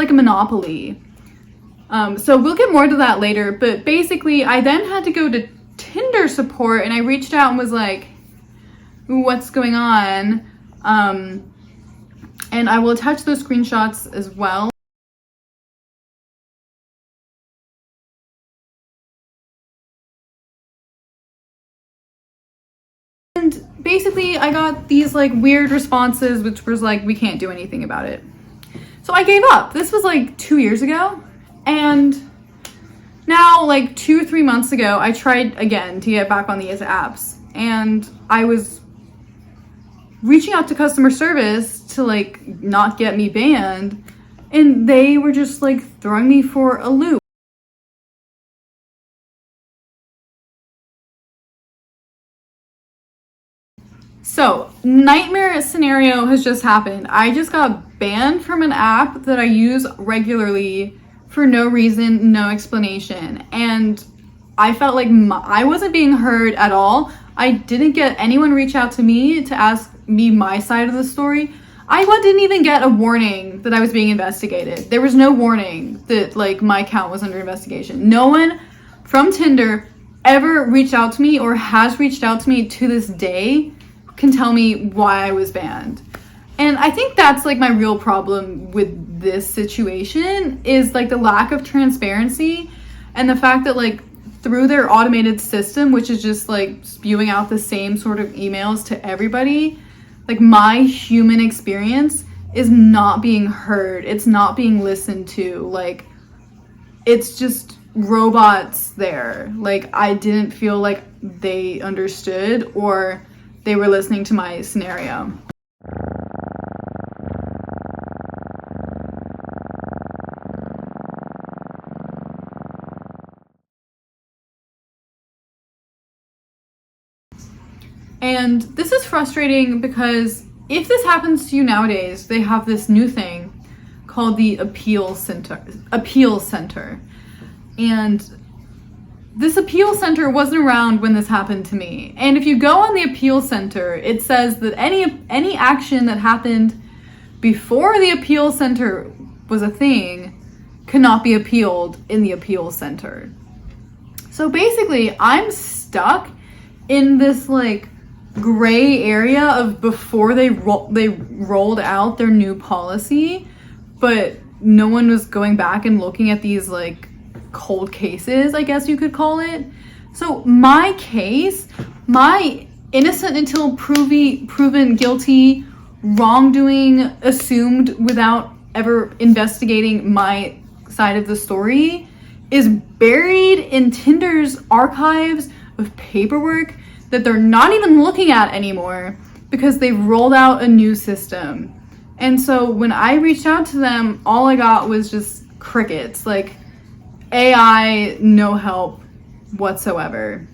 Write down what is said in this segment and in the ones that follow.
like a monopoly. So we'll get more to that later, but basically I then had to go to Tinder support, and I reached out and was like, what's going on? And I will attach those screenshots as well. And basically I got these like weird responses, which was like, we can't do anything about it. So I gave up. This was like 2 years ago. And now like 2-3 months ago, I tried again to get back on these apps, and I was reaching out to customer service to like not get me banned, and they were just like throwing me for a loop. So, nightmare scenario has just happened. I just got banned from an app that I use regularly for no reason, no explanation. And I felt like I wasn't being heard at all. I didn't get anyone reach out to me to ask me my side of the story. I didn't even get a warning that I was being investigated. There was no warning that like my account was under investigation. No one from Tinder ever reached out to me or has reached out to me to this day can tell me why I was banned. And I think that's like my real problem with this situation, is like the lack of transparency, and the fact that like through their automated system, which is just like spewing out the same sort of emails to everybody, like my human experience is not being heard. It's not being listened to. Like, it's just robots there. Like, I didn't feel like they understood or they were listening to my scenario. And this is frustrating because if this happens to you nowadays, they have this new thing called the appeal center. And this appeal center wasn't around when this happened to me. And if you go on the appeal center, it says that any action that happened before the appeal center was a thing cannot be appealed in the appeal center. So basically, I'm stuck in this like gray area of before they rolled out their new policy, but no one was going back and looking at these like cold cases, I guess you could call it. So my case, my innocent until proven guilty wrongdoing assumed without ever investigating my side of the story, is buried in Tinder's archives of paperwork that they're not even looking at anymore because they've rolled out a new system. And so when I reached out to them, all I got was just crickets, like AI, no help whatsoever.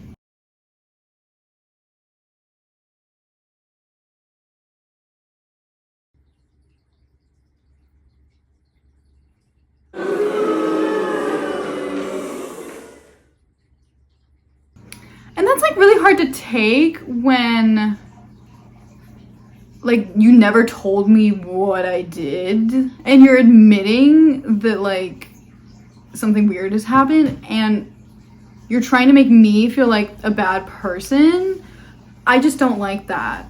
And that's like really hard to take when like you never told me what I did and you're admitting that like something weird has happened and you're trying to make me feel like a bad person. I just don't like that.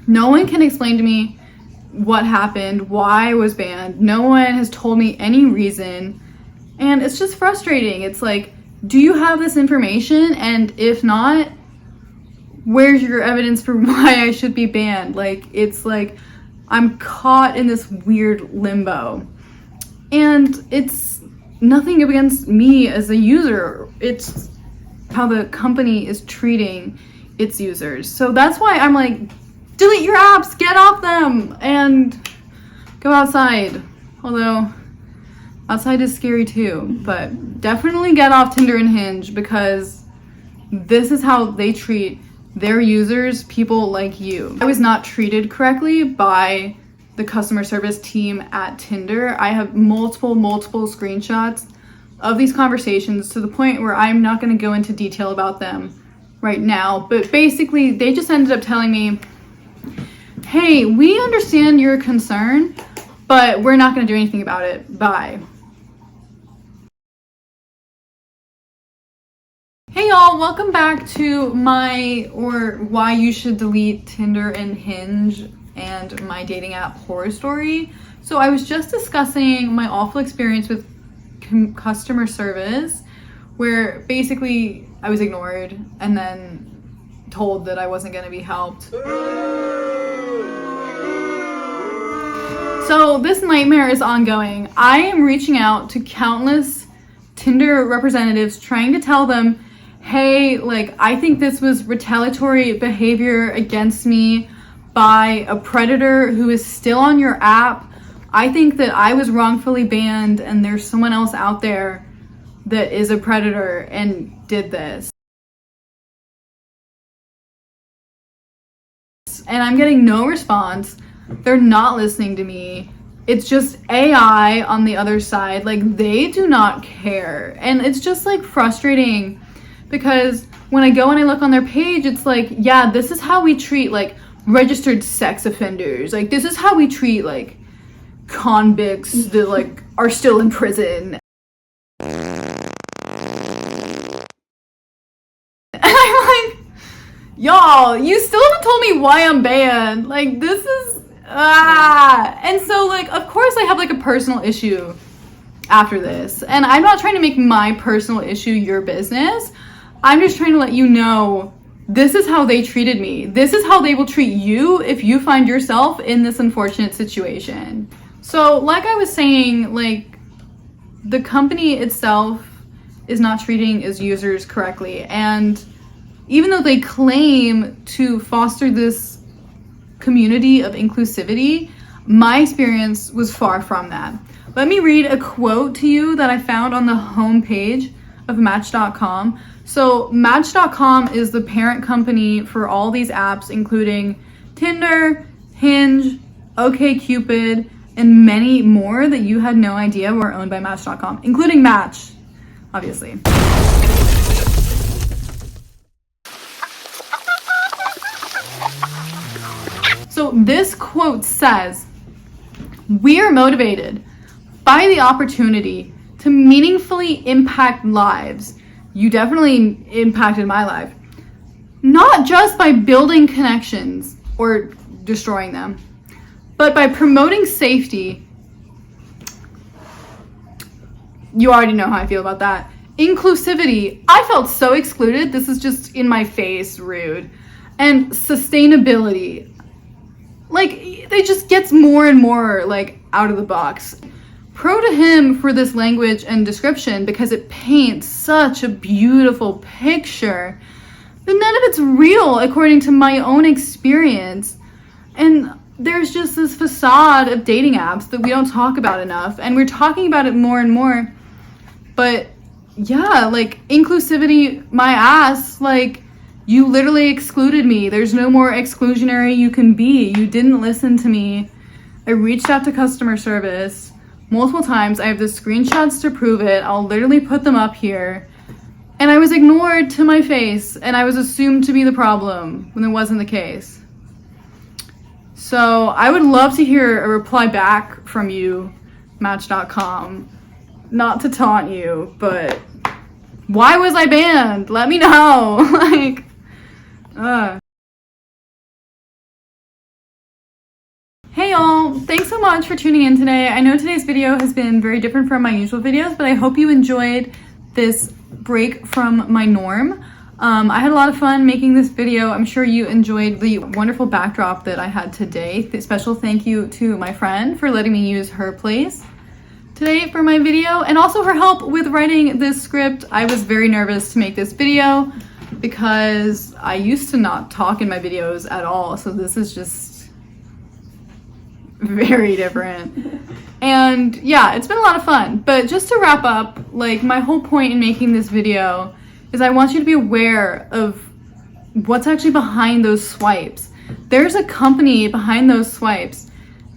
No one can explain to me what happened, why I was banned. No one has told me any reason, and it's just frustrating. It's like, do you have this information? And if not, where's your evidence for why I should be banned? Like, it's like I'm caught in this weird limbo. And it's nothing against me as a user. It's how the company is treating its users. So that's why I'm like, delete your apps, get off them, and go outside. Although outside is scary too, but definitely get off Tinder and Hinge, because this is how they treat their users, people like you. I was not treated correctly by the customer service team at Tinder. I have multiple screenshots of these conversations to the point where I'm not going to go into detail about them right now, but basically they just ended up telling me, hey, we understand your concern, but we're not going to do anything about it. Bye. Hey y'all, welcome back to why you should delete Tinder and Hinge and my dating app horror story. So I was just discussing my awful experience with customer service, where basically I was ignored and then told that I wasn't going to be helped. So this nightmare is ongoing. I am reaching out to countless Tinder representatives trying to tell them, hey, like, I think this was retaliatory behavior against me by a predator who is still on your app. I think that I was wrongfully banned and there's someone else out there that is a predator and did this. And I'm getting no response. They're not listening to me. It's just AI on the other side. Like, they do not care. And it's just like frustrating because when I go and I look on their page, it's like, yeah, this is how we treat like registered sex offenders. Like, this is how we treat like convicts that like are still in prison. And I'm like, y'all, you still haven't told me why I'm banned. Like, this is and so like, of course I have like a personal issue after this, and I'm not trying to make my personal issue your business. I'm just trying to let you know this is how they treated me. This is how they will treat you if you find yourself in this unfortunate situation. So like I was saying, like, the company itself is not treating its users correctly. And even though they claim to foster this community of inclusivity, my experience was far from that. Let me read a quote to you that I found on the homepage of Match.com. So Match.com is the parent company for all these apps, including Tinder, Hinge, OkCupid, and many more that you had no idea were owned by Match.com, including Match, obviously. So this quote says, "We are motivated by the opportunity to meaningfully impact lives." You definitely impacted my life. "Not just by building connections or destroying them, but by promoting safety." You already know how I feel about that. "Inclusivity." I felt so excluded. This is just in my face, rude. "And sustainability." Like, it just gets more and more like out of the box. Pro to him for this language and description, because it paints such a beautiful picture, but none of it's real according to my own experience. And there's just this facade of dating apps that we don't talk about enough, and we're talking about it more and more. But yeah, like, inclusivity, my ass, like, you literally excluded me. There's no more exclusionary you can be. You didn't listen to me. I reached out to customer service multiple times. I have the screenshots to prove it. I'll literally put them up here. And I was ignored to my face, and I was assumed to be the problem when it wasn't the case. So I would love to hear a reply back from you, Match.com. Not to taunt you, but why was I banned? Let me know. Like, Hey y'all, thanks so much for tuning in today. I know today's video has been very different from my usual videos, but I hope you enjoyed this break from my norm. I had a lot of fun making this video. I'm sure you enjoyed the wonderful backdrop that I had today. Special thank you to my friend for letting me use her place today for my video, and also her help with writing this script. I was very nervous to make this video because I used to not talk in my videos at all, so this is just very different. And yeah, it's been a lot of fun. But just to wrap up, like, my whole point in making this video is I want you to be aware of what's actually behind those swipes. There's a company behind those swipes,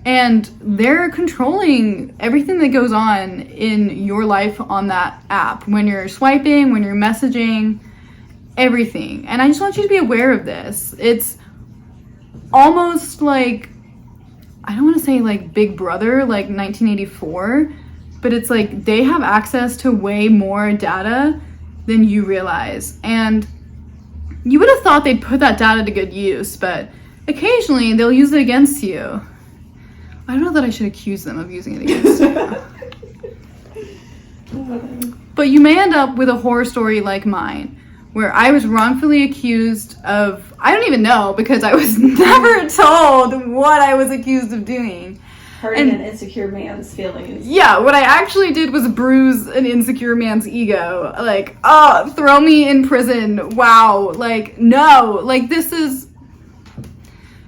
and they're controlling everything that goes on in your life on that app. When you're swiping, when you're messaging, everything. And I just want you to be aware of this. It's almost like, I don't want to say like Big Brother, like 1984, but it's like they have access to way more data than you realize. And you would have thought they'd put that data to good use, but occasionally they'll use it against you. I don't know that I should accuse them of using it against you. But you may end up with a horror story like mine, where I was wrongfully accused of, I don't even know, because I was never told what I was accused of doing. Hurting an insecure man's feelings. Yeah, what I actually did was bruise an insecure man's ego. Like, oh, throw me in prison. Wow. Like, no. Like, it's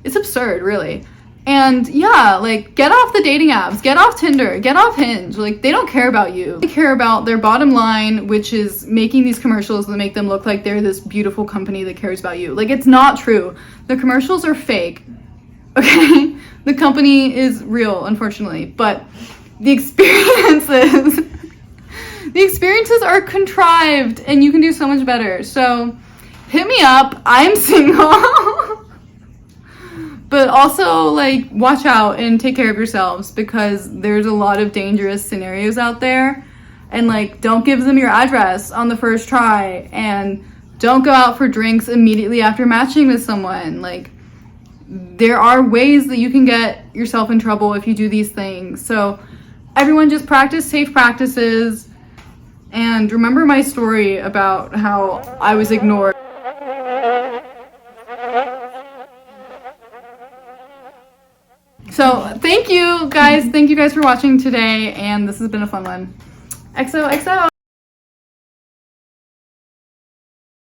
absurd, really. And yeah, like, get off the dating apps, get off Tinder, get off Hinge. Like, they don't care about you. They care about their bottom line, which is making these commercials that make them look like they're this beautiful company that cares about you. Like, it's not true. The commercials are fake, okay? The company is real, unfortunately, but the experiences are contrived, and you can do so much better. So, hit me up. I'm single. But also, like, watch out and take care of yourselves, because there's a lot of dangerous scenarios out there. And, like, don't give them your address on the first try. And don't go out for drinks immediately after matching with someone. Like, there are ways that you can get yourself in trouble if you do these things. So, everyone just practice safe practices. And remember my story about how I was ignored. So, thank you guys for watching today, and this has been a fun one. XOXO!